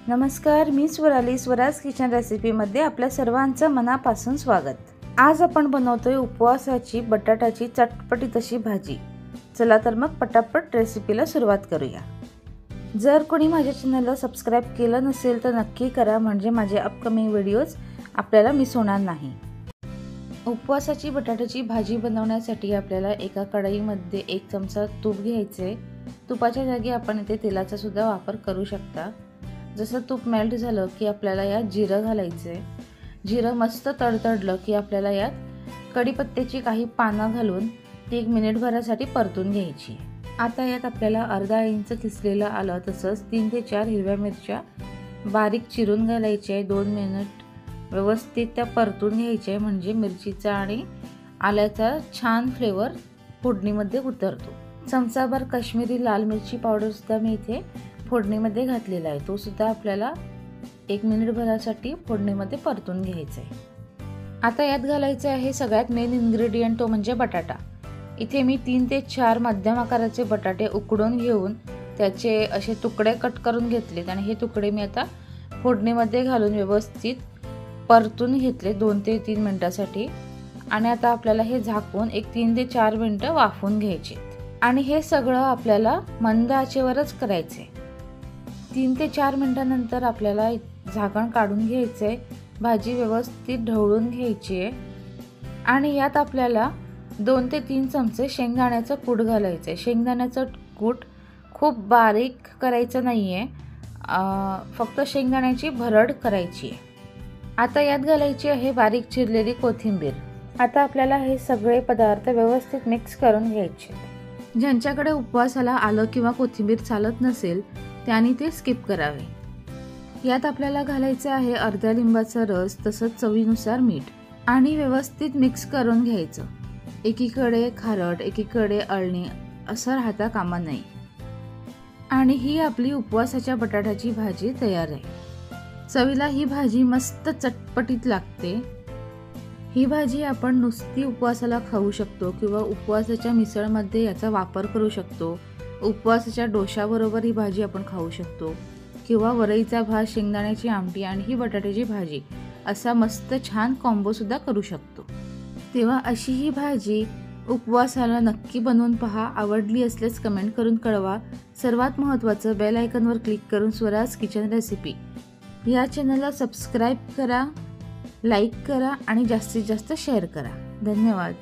नमस्कार, मी स्वराली. स्वराज किचन रेसिपीमध्ये आपल्या सर्वांचं मनापासून स्वागत. आज आपण बनवतोय उपवासाची बटाट्याची चटपटीत अशी भाजी. चला तर मग पटापट रेसिपीला सुरुवात करूया. जर कोणी माझ्या चॅनलला सबस्क्राइब केलं नसेल तर नक्की करा, म्हणजे माझे अपकमिंग व्हिडिओज आपल्याला मिस होणार नाही. उपवासाची बटाट्याची भाजी बनवण्यासाठी आपल्याला एका कढईमध्ये 1 चमचा तूप घ्यायचे. तुपाच्या जागी आपण इथे तेलाचा सुद्धा वापर करू शकता. जसं तूप मेल्ट झालं की आपल्याला यात जिरं घालायचे. जिरं मस्त तडतडलं की आपल्याला यात कढीपत्त्याची काही पानं घालून ती 1 मिनिटभरासाठी परतून घ्यायची. आता यात आपल्याला अर्धा इंच किसलेलं आलं, तसंच 3 ते 4 हिरव्या मिरच्या बारीक चिरून घालायच्या आहे. 2 मिनिट व्यवस्थित त्या परतून घ्यायच्या, म्हणजे मिरचीचा आणि आल्याचा छान फ्लेवर फोडणीमध्ये उतरतो. चमचाभर काश्मीरी लाल मिरची पावडर सुद्धा मी इथे फोडणीमध्ये घातलेला आहे. तो सुद्धा आपल्याला 1 मिनिटभरासाठी फोडणीमध्ये परतून घ्यायचा आहे. आता यात घालायचं आहे सगळ्यात मेन इन्ग्रेडियंट, तो म्हणजे बटाटा. इथे मी 3 ते 4 मध्यम आकाराचे बटाटे उकडून घेऊन त्याचे असे तुकडे कट करून घेतलेत आणि हे तुकडे मी आता फोडणीमध्ये घालून व्यवस्थित परतून घेतले 2 ते 3 मिनिटासाठी. आणि आता आपल्याला हे झाकून 3 ते 4 मिनिटं वाफवून घ्यायचे आणि हे सगळं आपल्याला मंद आचेवरच करायचे. 3 ते 4 मिनिटांनंतर आपल्याला झाकण काढून घ्यायचे. भाजी व्यवस्थित ढवळून घ्यायची आहे आणि यात आपल्याला 2 ते 3 चमचे शेंगदाण्याचं कूट घालायचं आहे. शेंगदाण्याचं कूट खूप बारीक करायचं नाही आहे, फक्त शेंगदाण्याची भरड करायची आहे. आता यात घालायची आहे बारीक चिरलेली कोथिंबीर. आता आपल्याला हे सगळे पदार्थ व्यवस्थित मिक्स करून घ्यायचे. ज्यांच्याकडे उपवासाला आलं किंवा कोथिंबीर चालत नसेल त्यांनी ते स्किप करावे. यात आपल्याला घालायचं आहे अर्ध्या लिंबाचा रस, तसंच चवीनुसार मीठ आणि व्यवस्थित मिक्स करून घ्यायचं. एकीकडे खारट एकीकडे अळणी असं राहता कामा नये. आणि ही आपली उपवासाच्या बटाट्याची भाजी तयार आहे. चवीला ही भाजी मस्त चटपटीत लागते. ही भाजी आपण नुसती उपवासाला खाऊ शकतो किंवा उपवासाच्या मिसळमध्ये याचा वापर करू शकतो. उपवासाच्या डोशाबरोबर ही भाजी आपण खाऊ शकतो किंवा वरईचा भात, शेंगदाण्याची आमटी आणि ही बटाट्याची भाजी असा मस्त छान कॉम्बो सुद्धा करू शकतो. तेव्हा अशी ही भाजी उपवासाला नक्की बनवून पहा. आवडली असल्यास कमेंट करून कळवा. सर्वात महत्त्वाचं, बेल आयकॉनवर क्लिक करून स्वराज किचन रेसिपी या चॅनलला सबस्क्राईब करा, लाईक करा आणि जास्तीत जास्त शेअर करा. धन्यवाद.